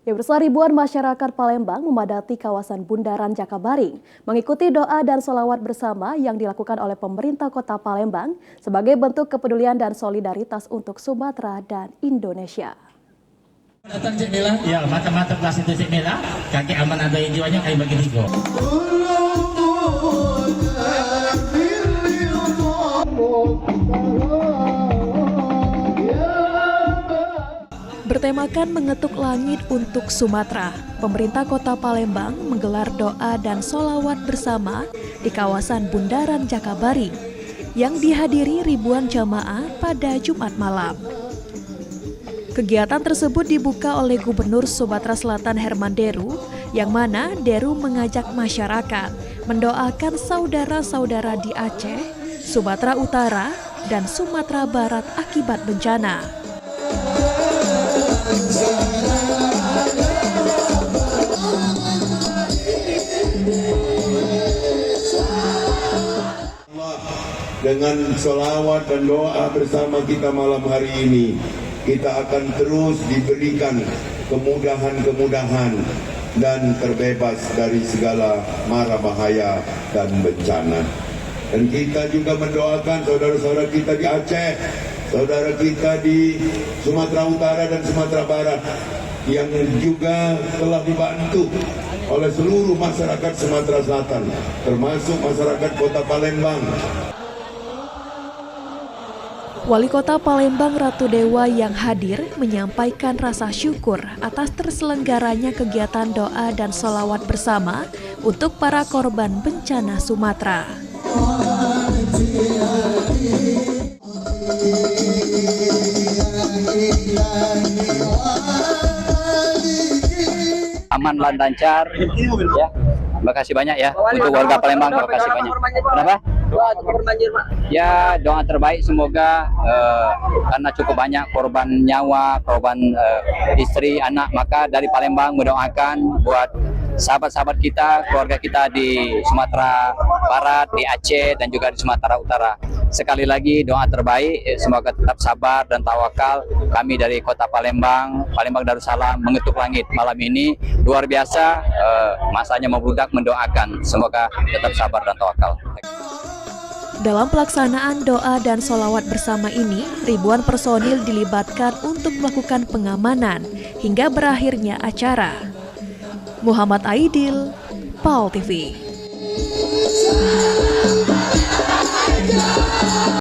Pemirsa, ribuan masyarakat Palembang memadati kawasan Bundaran Jakabaring mengikuti doa dan sholawat bersama yang dilakukan oleh pemerintah kota Palembang sebagai bentuk kepedulian dan solidaritas untuk Sumatera dan Indonesia. Datang Cik Mila, ya mata-mata kelas itu Cik Mila, kaki aman ada yang jiwanya kayak bagi tiga. Bertemakan mengetuk langit untuk Sumatera, pemerintah kota Palembang menggelar doa dan sholawat bersama di kawasan Bundaran Jakabaring yang dihadiri ribuan jamaah pada Jumat malam. Kegiatan tersebut dibuka oleh Gubernur Sumatera Selatan Herman Deru, yang mana Deru mengajak masyarakat mendoakan saudara-saudara di Aceh, Sumatera Utara, dan Sumatera Barat akibat bencana. Dengan sholawat dan doa bersama kita malam hari ini, kita akan terus diberikan kemudahan-kemudahan dan terbebas dari segala mara bahaya dan bencana. Dan kita juga mendoakan saudara-saudara kita di Aceh, saudara kita di Sumatera Utara dan Sumatera Barat yang juga telah dibantu oleh seluruh masyarakat Sumatera Selatan, termasuk masyarakat Kota Palembang. Wali Kota Palembang Ratu Dewa yang hadir menyampaikan rasa syukur atas terselenggaranya kegiatan doa dan sholawat bersama untuk para korban bencana Sumatera. Aman dan lancar, ya. Terima kasih banyak ya untuk warga Palembang. Terima kasih banyak. Kenapa? Ya, doa terbaik semoga karena cukup banyak korban nyawa, korban istri, anak, maka dari Palembang mendoakan buat sahabat-sahabat kita, keluarga kita di Sumatera Barat, di Aceh, dan juga di Sumatera Utara. Sekali lagi doa terbaik, semoga tetap sabar dan tawakal. Kami dari Kota Palembang, Palembang Darussalam mengetuk langit malam ini luar biasa, masanya membludak mendoakan, semoga tetap sabar dan tawakal. Dalam pelaksanaan doa dan sholawat bersama ini, ribuan personil dilibatkan untuk melakukan pengamanan hingga berakhirnya acara. Muhammad Aidil, PAL TV.